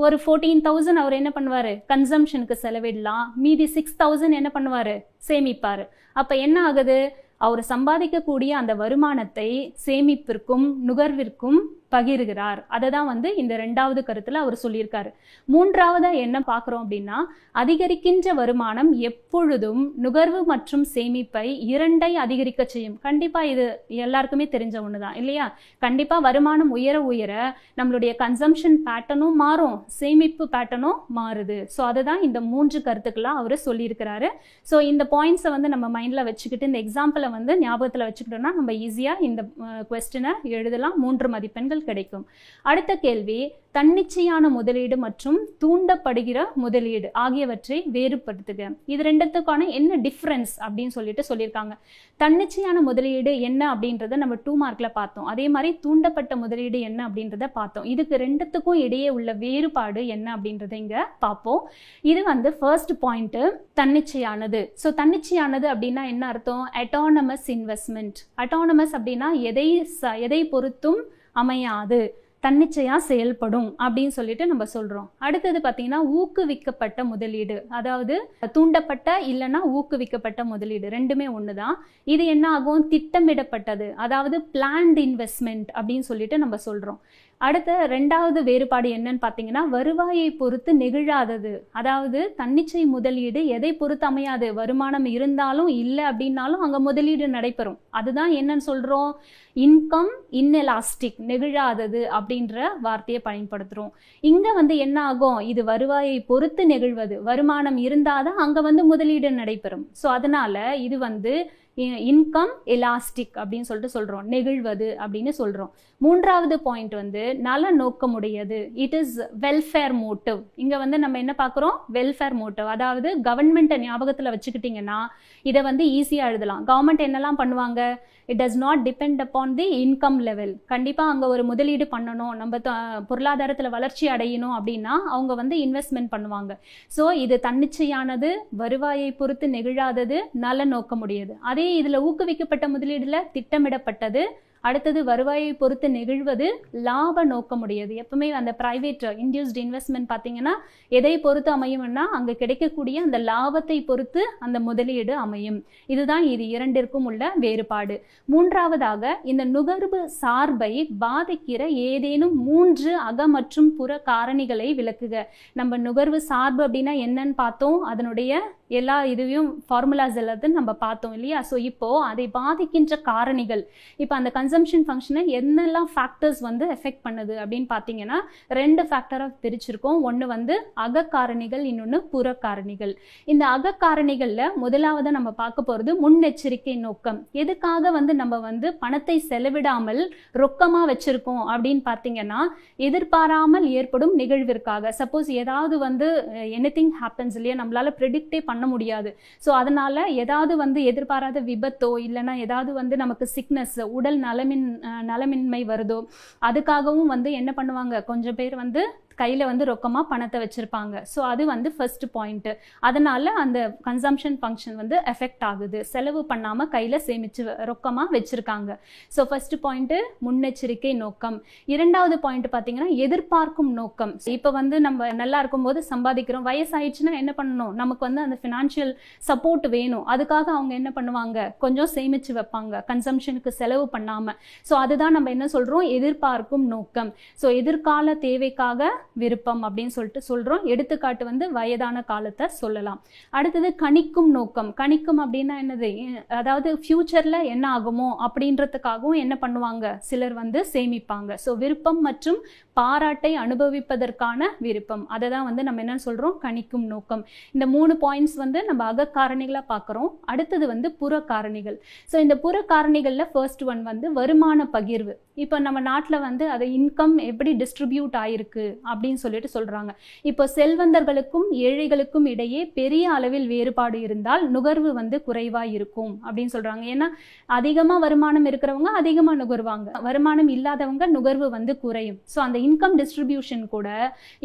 ஒரு 14,000 அவர் என்ன பண்ணுவார், கன்சம்ஷனுக்கு செலவிடலாம், மீதி 6,000 என்ன பண்ணுவார், சேமிப்பார். அப்போ என்ன ஆகுது, அவர் சம்பாதிக்கக்கூடிய அந்த வருமானத்தை சேமிப்பிற்கும் நுகர்விற்கும் பகிர்கிறார். அதை தான் வந்து இந்த 2வது கருத்தில் அவர் சொல்லியிருக்காரு. 3வது என்ன பார்க்குறோம் அப்படின்னா, அதிகரிக்கின்ற வருமானம் எப்பொழுதும் நுகர்வு மற்றும் சேமிப்பை 2ஐ அதிகரிக்க செய்யும். கண்டிப்பாக இது எல்லாருக்குமே தெரிஞ்ச ஒன்று தான் இல்லையா? கண்டிப்பாக வருமானம் உயர உயர நம்மளுடைய கன்சம்ஷன் பேட்டர்னும் மாறும், சேமிப்பு பேட்டர்னும் மாறுது. ஸோ அதை தான் இந்த 3 கருத்துக்களாக அவர் சொல்லியிருக்கிறாரு. ஸோ இந்த பாயிண்ட்ஸை வந்து நம்ம மைண்டில் வச்சுக்கிட்டு இந்த எக்ஸாம்பிளை வந்து ஞாபகத்தில் வச்சுக்கிட்டோம்னா நம்ம ஈஸியாக இந்த குவெஸ்டினை எழுதலாம். 3 மதிப்பெண்கள் கிடைக்கும். அடுத்த கேள்வி, தன்னிச்சையான முதலீடு மற்றும் தூண்டப்படுகிற முதலீடு ஆகியவற்றை வேறுபடுத்துக. இது ரெண்டுத்துக்கான என்ன டிஃப்ரென்ஸ் அப்படின்னு சொல்லியிருக்காங்க. தன்னிச்சையான முதலீடு என்ன அப்படின்றத நம்ம 2 மார்க்ல பார்த்தோம். அதே மாதிரி தூண்டப்பட்ட முதலீடு என்ன அப்படின்றத பார்த்தோம். இதுக்கு ரெண்டுத்துக்கும் இடையே உள்ள வேறுபாடு என்ன அப்படின்றத இங்க பார்ப்போம். இது வந்து ஃபர்ஸ்ட் பாயிண்ட், தன்னிச்சையானது. ஸோ தன்னிச்சையானது அப்படின்னா என்ன அர்த்தம்? Autonomous investment. அட்டானமஸ் அப்படின்னா எதை பொறுத்தும் அமையாது, தன்னிச்சையா செயல்படும் அப்படின்னு சொல்லிட்டு நம்ம சொல்றோம். அடுத்தது பார்த்தீங்கன்னா ஊக்குவிக்கப்பட்ட முதலீடு, அதாவது தூண்டப்பட்ட இல்லைன்னா ஊக்குவிக்கப்பட்ட முதலீடு ரெண்டுமே ஒண்ணுதான். இது என்ன ஆகும், திட்டமிடப்பட்டது, அதாவது பிளான்ட் இன்வெஸ்ட்மெண்ட் அப்படின்னு சொல்லிட்டு நம்ம சொல்றோம். அடுத்த 2வது வேறுபாடு என்னன்னு பார்த்தீங்கன்னா, வருவாயை பொறுத்து நெகிழாதது. அதாவது தன்னிச்சை முதலீடு எதை பொறுத்து அமையாது, வருமானம் இருந்தாலும் இல்லை அப்படின்னாலும் அங்கே முதலீடு நடைபெறும். அதுதான் என்னன்னு சொல்றோம், இன்கம் இன்எலாஸ்டிக், நெகிழாதது அப்படின்ற வார்த்தையை பயன்படுத்துகிறோம். இங்கே வந்து என்ன ஆகும், இது வருவாயை பொறுத்து நெகிழ்வது, வருமானம் இருந்தாதான் அங்கே வந்து முதலீடு நடைபெறும். ஸோ அதனால இது வந்து இன்கம் எலாஸ்டிக் அப்படின்னு சொல்லிட்டு சொல்கிறோம், நெகிழ்வது அப்படின்னு சொல்கிறோம். 3வது பாயிண்ட் வந்து நல நோக்கமுடையது, இட் இஸ் வெல்ஃபேர் மோட்டிவ். இங்கே வந்து நம்ம என்ன பார்க்குறோம், வெல்ஃபேர் மோட்டிவ், அதாவது கவர்மெண்ட்டை ஞாபகத்தில் வச்சுக்கிட்டிங்கன்னா இதை வந்து ஈஸியாக எழுதலாம். கவர்மெண்ட் என்னெல்லாம் பண்ணுவாங்க, it does not depend upon the income level. கண்டிப்பாக அங்கே ஒரு முதலீடு பண்ணணும், நம்ம பொருளாதாரத்தில் வளர்ச்சி அடையணும் அப்படின்னா அவங்க வந்து இன்வெஸ்ட்மெண்ட் பண்ணுவாங்க. ஸோ இது தன்னிச்சையானது, வருவாயை பொறுத்து நெகிழாதது, நல நோக்கமுடையது. அதே இதில் ஊக்குவிக்கப்பட்ட முதலீடுல திட்டமிடப்பட்டது, அடுத்தது வருவாயை பொறுத்து நெகிழ்வது, லாப நோக்கமுடையது. எப்பவுமே அந்த பிரைவேட் இன்டியூஸ்ட் இன்வெஸ்ட்மெண்ட் பார்த்தீங்கன்னா எதை பொறுத்து அமையும்னா அங்கே கிடைக்கக்கூடிய அந்த லாபத்தை பொறுத்து அந்த முதலீடு அமையும். இதுதான் இது இரண்டிற்கும் உள்ள வேறுபாடு. 3வதாக இந்த நுகர்வு சார்பை பாதிக்கிற ஏதேனும் 3 அக மற்றும் புற காரணிகளை விளக்குக. நம்ம நுகர்வு சார்பு அப்படின்னா என்னன்னு பார்த்தோம், அதனுடைய எல்லா இதுவையும் ஃபார்முலாஸ் எல்லாத்தையும் நம்ம பார்த்தோம் இல்லையா? ஸோ இப்போ அதை பாதிக்கின்ற காரணிகள், இப்போ அந்த கன்சம்ஷன் ஃபங்க்ஷனை என்னெல்லாம் ஃபேக்டர்ஸ் வந்து எஃபெக்ட் பண்ணுது அப்படின்னு பார்த்தீங்கன்னா 2 ஃபேக்டராக பிரிச்சிருக்கோம். ஒன்று வந்து அகக்காரணிகள், இன்னொன்று புறக்காரணிகள். இந்த அகக்காரணிகளில் முதலாவது நம்ம பார்க்க போகிறது முன்னெச்சரிக்கை நோக்கம். எதுக்காக வந்து நம்ம வந்து பணத்தை செலவிடாமல் ரொக்கமாக வச்சிருக்கோம் அப்படின்னு பார்த்தீங்கன்னா, எதிர்பாராமல் ஏற்படும் நிகழ்விற்காக. சப்போஸ் ஏதாவது வந்து எனிதிங் ஹேப்பன்ஸ் இல்லையா, நம்மளால ப்ரெடிக்டே பண்ண பண்ண முடியாது. ஸோ அதனால ஏதாவது வந்து எதிர்பாராத விபத்தோ இல்லைன்னா ஏதாவது வந்து நமக்கு சிக்னஸ் உடல் நலமின்மை வருதோ அதுக்காகவும் வந்து என்ன பண்ணுவாங்க, கொஞ்சம் பேர் வந்து கையில் வந்து ரொக்கமாக பணத்தை வச்சுருப்பாங்க. ஸோ அது வந்து ஃபர்ஸ்ட் பாயிண்ட்டு. அதனால் அந்த கன்சம்ஷன் ஃபங்க்ஷன் வந்து எஃபெக்ட் ஆகுது, செலவு பண்ணாமல் கையில் சேமித்து ரொக்கமாக வச்சுருக்காங்க. ஸோ ஃபர்ஸ்ட் பாயிண்ட்டு முன்னெச்சரிக்கை நோக்கம். இரண்டாவது பாயிண்ட் பார்த்தீங்கன்னா எதிர்பார்க்கும் நோக்கம். இப்போ வந்து நம்ம நல்லா இருக்கும்போது சம்பாதிக்கிறோம், வயசாயிடுச்சுன்னா என்ன பண்ணணும், நமக்கு வந்து அந்த ஃபினான்ஷியல் சப்போர்ட் வேணும். அதுக்காக அவங்க என்ன பண்ணுவாங்க, கொஞ்சம் சேமித்து வைப்பாங்க கன்சம்ஷனுக்கு செலவு பண்ணாமல். ஸோ அதுதான் நம்ம என்ன சொல்கிறோம், எதிர்பார்க்கும் நோக்கம். ஸோ எதிர்கால தேவைக்காக விருப்பம் அப்படின்னு சொல்லிட்டு சொல்றோம். எடுத்துக்காட்டு வந்து வயதான காலத்தை சொல்லலாம். அடுத்தது கணிக்கும் நோக்கம். கணிக்கும் அப்படின்னா என்னது, அதாவது ஃபியூச்சர்ல என்ன ஆகுமோ அப்படின்றதுக்காகவும் என்ன பண்ணுவாங்க, சிலர் வந்து சேமிப்பாங்க. ஸோ விருப்பம் மற்றும் பாராட்டை அனுபவிப்பதற்கான விருப்பம், அதை தான் வந்து நம்ம என்ன சொல்றோம், கணிக்கும் நோக்கம். இந்த 3 பாயிண்ட்ஸ் வந்து நம்ம அகக்காரணிகளா பார்க்குறோம். அடுத்தது வந்து புற காரணிகள். ஸோ இந்த புற காரணிகள்ல ஃபர்ஸ்ட் ஒன் வந்து வருமான பகிர்வு. இப்போ நம்ம நாட்டில் வந்து அது இன்கம் எப்படி டிஸ்ட்ரிபியூட் ஆயிருக்கு அப்படின்னு சொல்லிட்டு சொல்றாங்க. இப்போ செல்வந்தர்களுக்கும் ஏழைகளுக்கும் இடையே பெரிய அளவில் வேறுபாடு இருந்தால் நுகர்வு வந்து குறைவா இருக்கும் அப்படின்னு சொல்றாங்க. ஏன்னா அதிகமா வருமானம் இருக்கிறவங்க அதிகமா நுகர்வாங்க, வருமானம் இல்லாதவங்க நுகர்வு வந்து குறையும். ஸோ அந்த இன்கம் டிஸ்ட்ரிபியூஷன் கூட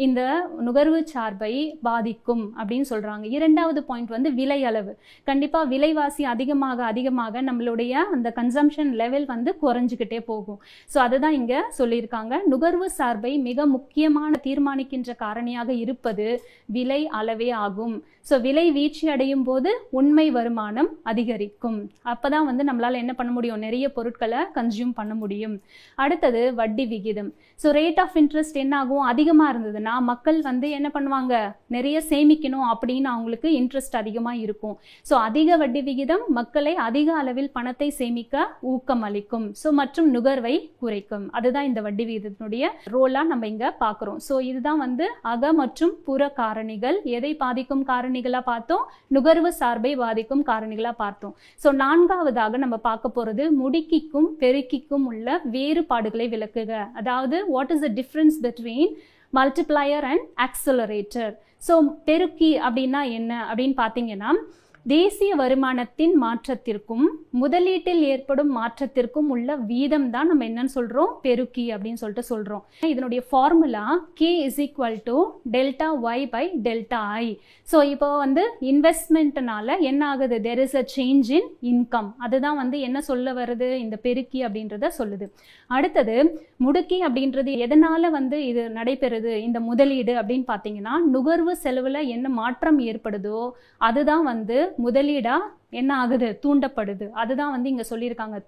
இந்த நுகர்வு சார்பை பாதிக்கும் அப்படின்னு சொல்றாங்க. இரண்டாவது பாயிண்ட் வந்து விலை அளவு. கண்டிப்பா விலைவாசி அதிகமாக அதிகமாக நம்மளுடைய அந்த கன்சம்ஷன் லெவல் வந்து குறைஞ்சிக்கிட்டே போகும். ஸோ அதுதான் இங்க சொல்லியிருக்காங்க. நுகர்வு சார்பை மிக முக்கியமான தீர்மானிக்கின்ற காரணியாக இருப்பது விலை அளவே ஆகும். ஸோ விலை வீழ்ச்சி அடையும் போது உண்மை வருமானம் அதிகரிக்கும். அப்பதான் வந்து நம்மளால என்ன பண்ண முடியும், நிறைய பொருட்களை கன்சியூம் பண்ண முடியும். அடுத்தது வட்டி விகிதம். ஸோ ரேட் ஆஃப் இன்ட்ரெஸ்ட் என்ன ஆகும், அதிகமாக இருந்ததுன்னா மக்கள் வந்து என்ன பண்ணுவாங்க, நிறைய சேமிக்கணும் அப்படின்னு அவங்களுக்கு இன்ட்ரெஸ்ட் அதிகமாக இருக்கும். ஸோ அதிக வட்டி விகிதம் மக்களை அதிக அளவில் பணத்தை சேமிக்க ஊக்கம் அளிக்கும். ஸோ மற்றும் நுகர்வை குறைக்கும். அதுதான் இந்த வட்டி விகிதத்தினுடைய ரோலா நம்ம இங்க பார்க்கிறோம். ஸோ இதுதான் வந்து அக மற்றும் புற காரணிகள். எதை பாதிக்கும் காரணிகளா பார்த்தோம், நுகர்வு சார்பை பாதிக்கும் காரணிகளா பார்த்தோம். ஸோ நான்காவதாக நம்ம பார்க்க போறது முடுக்கிக்கும் பெருக்கிக்கும் உள்ள வேறுபாடுகளை விளக்குக. அதாவது what is the difference between multiplier and accelerator. So பெருக்கி அப்படின்னா என்ன அப்படின்னு பார்த்தீங்கன்னா, தேசிய வருமானத்தின் மாற்றத்திற்கும் முதலீட்டில் ஏற்படும் மாற்றத்திற்கும் உள்ள வீதம் தான் நம்ம என்னன்னு சொல்றோம், பெருக்கி அப்படின்னு சொல்லிட்டு சொல்றோம். இதனுடைய formula K is equal to delta Y by delta I. So இப்போ வந்து இன்வெஸ்ட்மெண்ட்னால என்ன ஆகுது, there is a change in income. அதுதான் வந்து என்ன சொல்ல வருது, இந்த பெருக்கி அப்படின்றத சொல்லுது. அடுத்தது முடுக்கி அப்படின்றது எதனால வந்து இது நடைபெறுது, இந்த முதலீடு அப்படின்னு பார்த்தீங்கன்னா நுகர்வு செலவுல என்ன மாற்றம் ஏற்படுதோ அதுதான் வந்து முதலீடா என்ன ஆகுது, தூண்டப்படுது. அதுதான் வந்து இங்க சொல்லியிருக்காங்க.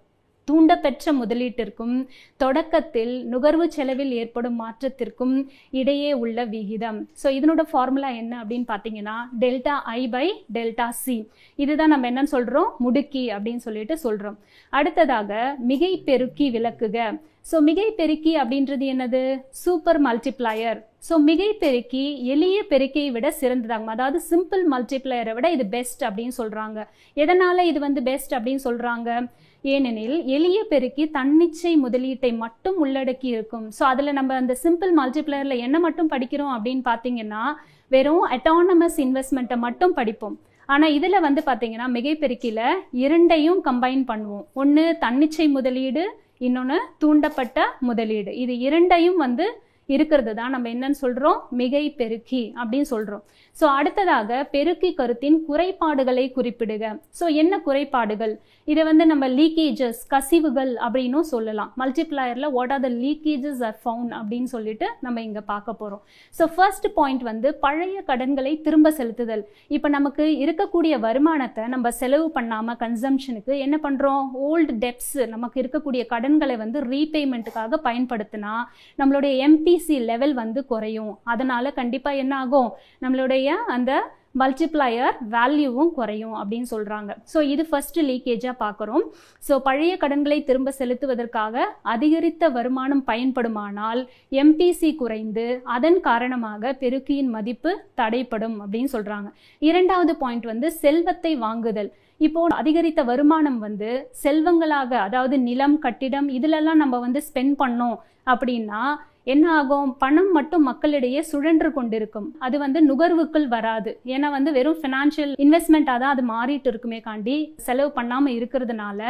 தூண்டப்பெற்ற முதலீட்டிற்கும் தொடக்கத்தில் நுகர்வு செலவில் ஏற்படும் மாற்றத்திற்கும் இடையே உள்ள விகிதம். ஸோ இதனோட ஃபார்முலா என்ன அப்படின்னு பார்த்தீங்கன்னா delta I by delta C. இதுதான் நம்ம என்னன்னு சொல்றோம், முடுக்கி அப்படின்னு சொல்லிட்டு சொல்றோம். அடுத்ததாக மிகை பெருக்கி விளக்குக. ஸோ மிகை பெருக்கி அப்படின்றது என்னது, சூப்பர் மல்டிப்ளையர். ஸோ மிகை பெருக்கி எளிய பெருக்கியை விட சிறந்ததாகும். அதாவது சிம்பிள் மல்டிப்ளையரை விட இது பெஸ்ட் அப்படின்னு சொல்றாங்க. எதனால இது வந்து பெஸ்ட் அப்படின்னு சொல்றாங்க, ஏனெனில் எளிய பெருக்கி தன்னிச்சை முதலீட்டை மட்டும் உள்ளடக்கி இருக்கும். ஸோ அதில் நம்ம அந்த சிம்பிள் மல்டிப்ளையரில் என்ன மட்டும் படிக்கிறோம் அப்படின்னு பார்த்தீங்கன்னா வெறும் அட்டானமஸ் இன்வெஸ்ட்மெண்ட்டை மட்டும் படிப்போம். ஆனால் இதில் வந்து பார்த்தீங்கன்னா மிகைப்பெருக்கியில் இரண்டையும் கம்பைன் பண்ணுவோம். ஒன்று தன்னிச்சை முதலீடு, இன்னொன்று தூண்டப்பட்ட முதலீடு. இது இரண்டையும் வந்து இருக்கிறது தான் நம்ம என்னன்னு சொல்றோம், மிகை பெருக்கி அப்படின்னு சொல்றோம். ஸோ அடுத்ததாக பெருக்கி கருத்தின் குறைபாடுகளை குறிப்பிடுக. ஸோ என்ன குறைபாடுகள், இதை வந்து நம்ம லீக்கேஜஸ், கசிவுகள் அப்படின்னும் சொல்லலாம். மல்டிப்ளையர்ல what are the leakages are found அப்படின்னு சொல்லிட்டு நம்ம இங்க பார்க்க போறோம். ஸோ ஃபர்ஸ்ட் பாயிண்ட் வந்து பழைய கடன்களை திரும்ப செலுத்துதல். இப்போ நமக்கு இருக்கக்கூடிய வருமானத்தை நம்ம செலவு பண்ணாம கன்சம்ஷனுக்கு என்ன பண்றோம், ஓல்டு டெப்ஸ், நமக்கு இருக்கக்கூடிய கடன்களை வந்து ரீபேமெண்ட்டுக்காக பயன்படுத்தினா நம்மளுடைய எம்பிசி லெவல் வந்து குறையும். அதனால கண்டிப்பா என்ன ஆகும், நம்மளுடைய அந்த மல்டிப்ளையர் வேல்யூவும் குறையும் அப்படின்னு சொல்றாங்க. ஸோ இது ஃபர்ஸ்ட் லீக்கேஜா பார்க்குறோம். ஸோ பழைய கடன்களை திரும்ப செலுத்துவதற்காக அதிகரித்த வருமானம் பயன்படுமானால் எம்பிசி குறைந்து அதன் காரணமாக பெருக்கியின் மதிப்பு தடைப்படும் அப்படின்னு சொல்றாங்க. இரண்டாவது பாயிண்ட் வந்து செல்வத்தை வாங்குதல். இப்போ அதிகரித்த வருமானம் வந்து செல்வங்களாக, அதாவது நிலம், கட்டிடம், இதுலெல்லாம் நம்ம வந்து ஸ்பெண்ட் பண்ணோம் அப்படின்னா என்ன ஆகும், பணம் மட்டும் மக்களிடையே சுழன்று கொண்டிருக்கும். அது வந்து நுகர்வுக்குள் வராது. ஏன்னா வந்து வெறும் ஃபினான்ஷியல் இன்வெஸ்ட்மெண்ட்டாக தான் அது மாறிட்டு இருக்குமே காண்டி செலவு பண்ணாமல் இருக்கிறதுனால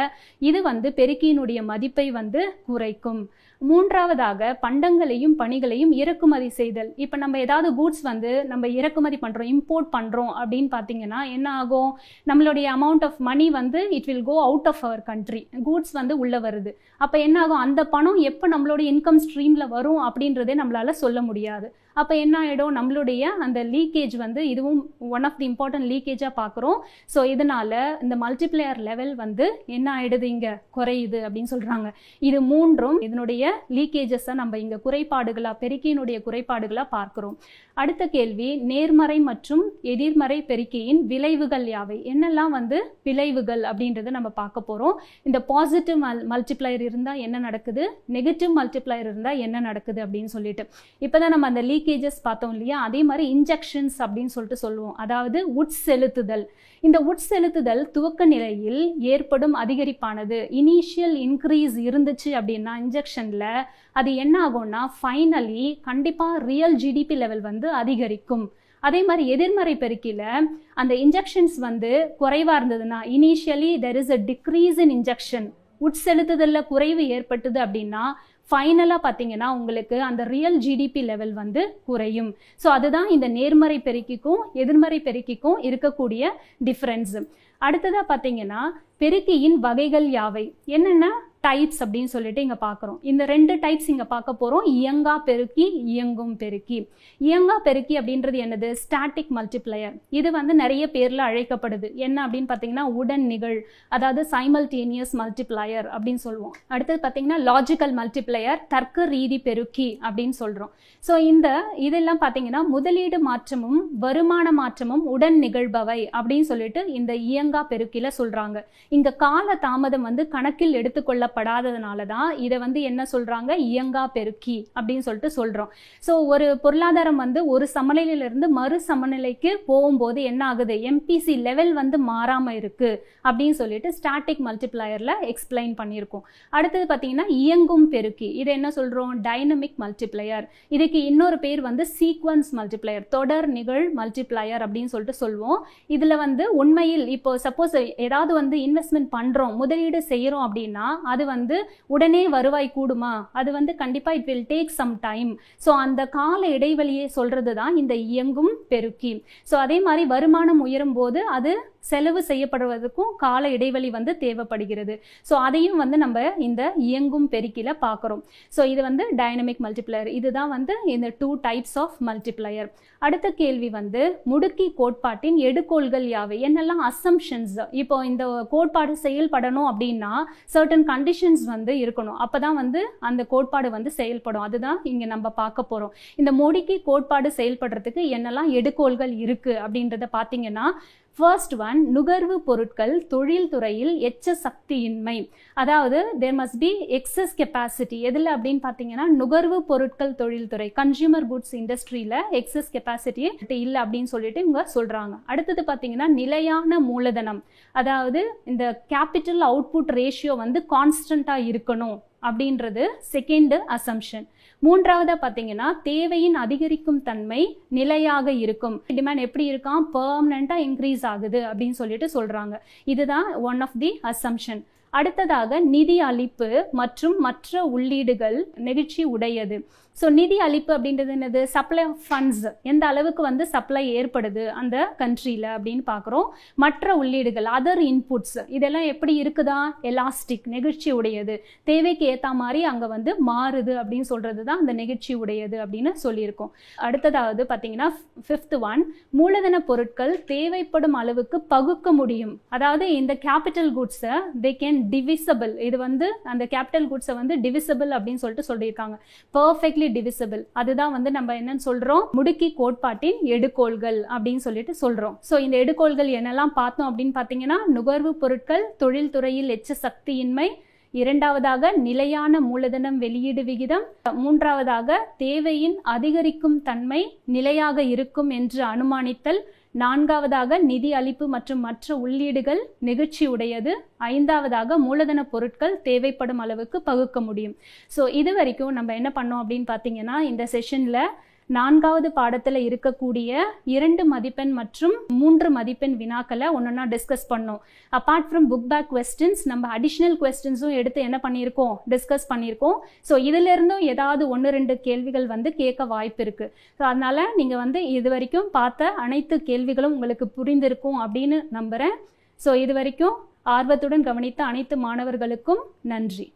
இது வந்து பெருக்கியினுடைய மதிப்பை வந்து குறைக்கும். மூன்றாவதாக பண்டங்களையும் பணிகளையும் இறக்குமதி செய்தல். இப்போ நம்ம ஏதாவது கூட்ஸ் வந்து நம்ம இறக்குமதி பண்ணுறோம், இம்போர்ட் பண்ணுறோம் அப்படின்னு பார்த்தீங்கன்னா என்ன ஆகும், நம்மளுடைய அமௌண்ட் ஆஃப் மணி வந்து it will go out of our country. Goods வந்து உள்ளே வருது. அப்போ என்ன ஆகும், அந்த பணம் எப்போ நம்மளுடைய இன்கம் ஸ்ட்ரீமில் வரும் அப்படின்றதே நம்மளால் சொல்ல முடியாது. அப்போ என்ன ஆகிடும், நம்மளுடைய அந்த லீக்கேஜ் வந்து இதுவும் ஒன் ஆஃப் தி இம்பார்ட்டன்ட் லீக்கேஜாக பார்க்குறோம். ஸோ இதனால் இந்த மல்டிப்ளையர் லெவல் வந்து என்ன ஆகிடுது, இங்கே குறையுது அப்படின்னு சொல்கிறாங்க. இது மூன்றும் இதனுடைய லீக்கேஜஸை நம்ம இங்கே குறைபாடுகளாக, பெருக்கியினுடைய குறைபாடுகளாக பார்க்குறோம். அடுத்த கேள்வி, நேர்மறை மற்றும் எதிர்மறை பெருக்கியின் விளைவுகள் யாவை? என்னெல்லாம் வந்து விளைவுகள் அப்படின்றத நம்ம பார்க்க போகிறோம். இந்த பாசிட்டிவ் மல்டிப்ளையர் இருந்தால் என்ன நடக்குது, நெகட்டிவ் மல்டிப்ளையர் இருந்தால் என்ன நடக்குது அப்படின்னு சொல்லிட்டு இப்போ தான் நம்ம அந்த லீக்கேஜஸ் பார்த்தோம் இல்லையா. அதே மாதிரி இன்ஜெக்ஷன்ஸ் அப்படின்னு சொல்லிட்டு சொல்லுவோம். அதாவது உட்செலுத்துதல். இந்த உட்செலுத்துதல் துவக்க நிலையில் ஏற்படும் அதிகரிப்பானது, இனிஷியல் இன்க்ரீஸ் இருந்துச்சு அப்படின்னா இன்ஜெக்ஷனில் அது என்ன ஆகும்னா ஃபைனலி கண்டிப்பாக ரியல் ஜிடிபி லெவல் வந்து அதிகரிக்கும். அதே மாதிரி எதிர்மறை பெருக்கில அந்த இன்ஜெக்ஷன்ஸ் வந்து குறைவாக இருந்ததுன்னா, initially there is a decrease in injection, உட்செலுத்துதலில் குறைவு ஏற்பட்டது அப்படின்னா ஃபைனலாக பார்த்தீங்கன்னா உங்களுக்கு அந்த ரியல் ஜிடிபி லெவல் வந்து குறையும். ஸோ அதுதான் இந்த நேர்மறை பெருக்கிக்கும் எதிர்மறை பெருக்கிக்கும் இருக்கக்கூடிய டிஃப்ரென்ஸ். அடுத்ததாக பார்த்தீங்கன்னா பெருக்கியின் வகைகள் யாவை, என்னென்ன டைப்ஸ் அப்படின்னு சொல்லிட்டு இங்கே பார்க்குறோம். இந்த 2 டைப்ஸ் இங்கே பார்க்க போகிறோம். இயங்கா பெருக்கி, இயங்கும் பெருக்கி. இயங்கா பெருக்கி அப்படின்றது என்னது, ஸ்டாட்டிக் மல்டிப்ளையர். இது வந்து நிறைய பேரில் அழைக்கப்படுது. என்ன அப்படின்னு பார்த்தீங்கன்னா உடன் நிகழ், அதாவது சைமல்டேனியஸ் மல்டிப்ளையர் அப்படின்னு சொல்லுவோம். அடுத்தது பார்த்தீங்கன்னா லாஜிக்கல் மல்டிப்ளையர், தர்க்க ரீதி பெருக்கி அப்படின்னு சொல்கிறோம். ஸோ இதெல்லாம் பார்த்தீங்கன்னா முதலீடு மாற்றமும் வருமான மாற்றமும் உடன் நிகழ்பவை அப்படின்னு சொல்லிட்டு இந்த இயங்கா பெருக்கில சொல்கிறாங்க. இங்கே கால தாமதம் வந்து கணக்கில் எடுத்துக்கொள்ளப்படாததுனால தான் இதை வந்து என்ன சொல்கிறாங்க, இயங்கா பெருக்கி அப்படின்னு சொல்லிட்டு சொல்கிறோம். ஸோ ஒரு பொருளாதாரம் வந்து ஒரு சமநிலையிலிருந்து மறு சமநிலைக்கு போகும்போது என்ன ஆகுது, எம்பிசி லெவல் வந்து மாறாமல் இருக்குது அப்படின்னு சொல்லிட்டு ஸ்டாட்டிக் மல்டிப்ளையரில் எக்ஸ்பிளைன் பண்ணியிருக்கோம். அடுத்தது பார்த்தீங்கன்னா இயங்கும் பெருக்கி. இதை என்ன சொல்கிறோம், டைனமிக் மல்டிப்ளையர். இதுக்கு இன்னொரு பேர் வந்து சீக்வன்ஸ் மல்டிப்ளையர், தொடர் நிகழ் மல்டிப்ளையர் அப்படின்னு சொல்லிட்டு சொல்லுவோம். இதில் வந்து உண்மையில் இப்போ சப்போஸ் ஏதாவது வந்து இன்வெஸ்ட்மெண்ட் பண்ணுறோம், முதலீடு செய்கிறோம் அப்படின்னா அது வந்து உடனே வருவாய் கூடுமா, அது வந்து கண்டிப்பாக it will take some time. So அந்த கால இடைவெளியை சொல்கிறது தான் இந்த இயங்கும் பெருக்கி. ஸோ அதே மாதிரி வருமானம் உயரும் போது அது செலவு செய்யப்படுவதற்கும் கால இடைவெளி வந்து தேவைப்படுகிறது. ஸோ அதையும் வந்து நம்ம இந்த இயங்கும் பெருக்கில பார்க்குறோம். ஸோ இது வந்து டைனமிக் மல்டிப்ளையர். இதுதான் வந்து இந்த 2 டைப்ஸ் ஆஃப் மல்டிப்ளையர். அடுத்த கேள்வி வந்து முடுக்கி கோட்பாட்டின் எடுகோள்கள் யாவை, என்னெல்லாம் அசம்ஷன்ஸ். இப்போ இந்த கோட்பாடு செயல்படணும் அப்படின்னா சர்டன் கண்டிஷன்ஸ் வந்து இருக்கணும், அப்பதான் வந்து அந்த கோட்பாடு வந்து செயல்படும். அதுதான் இங்க நம்ம பார்க்க போறோம். இந்த முடுக்கி கோட்பாடு செயல்படுறதுக்கு என்னெல்லாம் எடுகோள்கள் இருக்கு அப்படின்றத பார்த்தீங்கன்னா, ஃபர்ஸ்ட் ஒன், நுகர்வு பொருட்கள் தொழில்துறையில் எச்ச சக்தியின்மை. அதாவது there must be excess capacity. எதில் அப்படின்னு பார்த்தீங்கன்னா நுகர்வு பொருட்கள் தொழில்துறை, கன்சியூமர் குட்ஸ் இண்டஸ்ட்ரியில் எக்ஸஸ் கெப்பாசிட்டி இல்லை அப்படின்னு சொல்லிட்டு இவங்க சொல்கிறாங்க. அடுத்தது பார்த்தீங்கன்னா நிலையான மூலதனம், அதாவது இந்த கேபிட்டல் அவுட்புட் ரேஷியோ வந்து கான்ஸ்டண்ட்டாக இருக்கணும் அப்படின்றது செகண்ட் அசம்ஷன். மூன்றாவதா பார்த்தீங்கன்னா தேவையின் அதிகரிக்கும் தன்மை நிலையாக இருக்கும். டிமாண்ட் எப்படி இருக்கான், பெர்மனண்டா இன்க்ரீஸ் ஆகுது அப்படின்னு சொல்லிட்டு சொல்றாங்க. இதுதான் ஒன் ஆஃப் தி அசம்ஷன். அடுத்ததாக நிதி அளிப்பு மற்றும் மற்ற உள்ளீடுகள் நெகிழ்ச்சி உடையது. ஸோ நிதி அளிப்பு அப்படின்றது என்னது, சப்ளை ஆஃப் ஃபண்ட்ஸ், எந்த அளவுக்கு வந்து சப்ளை ஏற்படுது அந்த கண்ட்ரியில் அப்படின்னு பார்க்குறோம். மற்ற உள்ளீடுகள் அதர் இன்புட்ஸ் இதெல்லாம் எப்படி இருக்குதா, எலாஸ்டிக், நெகிழ்ச்சி உடையது, தேவைக்கு ஏற்ற மாதிரி அங்கே வந்து மாறுது அப்படின்னு சொல்கிறது தான் அந்த நெகிழ்ச்சி உடையது அப்படின்னு சொல்லியிருக்கோம். அடுத்ததாவது பார்த்தீங்கன்னா ஃபிஃப்த் ஒன், மூலதன பொருட்கள் தேவைப்படும் அளவுக்கு பகுக்க முடியும். அதாவது இந்த கேபிட்டல் குட்ஸை தே கேன் டிவிசபிள். இது வந்து அந்த கேபிட்டல் குட்ஸை வந்து டிவிசபிள் அப்படின்னு சொல்லிட்டு சொல்லியிருக்காங்க, பர்ஃபெக்ட்லி டிவிசிபிள். அதுதான் வந்து நம்ம என்னன்னு சொல்றோம், முடுக்கி கோட்பாட்டின் எடுகோள்கள் அப்படின்னு சொல்லிட்டு சொல்றோம். சோ இந்த எடுகோள்கள் என்னெல்லாம் பார்த்தோம் அப்படின்னு பார்த்தீங்கன்னா, நுகர்வு பொருட்கள் தொழில்துறையில் எச்ச சக்தியின்மை, இரண்டாவதாக நிலையான மூலதனம் வெளியீடு விகிதம், மூன்றாவதாக தேவையின் அதிகரிக்கும் தன்மை நிலையாக இருக்கும் என்று அனுமானித்தல், 4வதாக நிதி அளிப்பு மற்றும் மற்ற உள்ளீடுகள் நெகிழ்ச்சி உடையது. 5வதாக மூலதன பொருட்கள் தேவைப்படும் அளவுக்கு பகுக்க முடியும். ஸோ இது வரைக்கும் நம்ம என்ன பண்ணோம் அப்படின்னு பார்த்தீங்கன்னா, இந்த செஷனில் 4வது பாடத்தில் இருக்கக்கூடிய 2 மதிப்பெண் மற்றும் 3 மதிப்பெண் வினாக்களை ஒன்றா டிஸ்கஸ் பண்ணோம். Apart from book back questions நம்ம அடிஷ்னல் கொஸ்டின்ஸும் எடுத்து என்ன பண்ணியிருக்கோம், டிஸ்கஸ் பண்ணியிருக்கோம். ஸோ இதிலிருந்தும் ஏதாவது 1-2 கேள்விகள் வந்து கேட்க வாய்ப்பு இருக்குது. ஸோ அதனால் நீங்கள் வந்து இது வரைக்கும் பார்த்த அனைத்து கேள்விகளும் உங்களுக்கு புரிந்திருக்கும் அப்படின்னு நம்புகிறேன். ஸோ இது வரைக்கும் ஆர்வத்துடன் கவனித்த அனைத்து மாணவர்களுக்கும் நன்றி.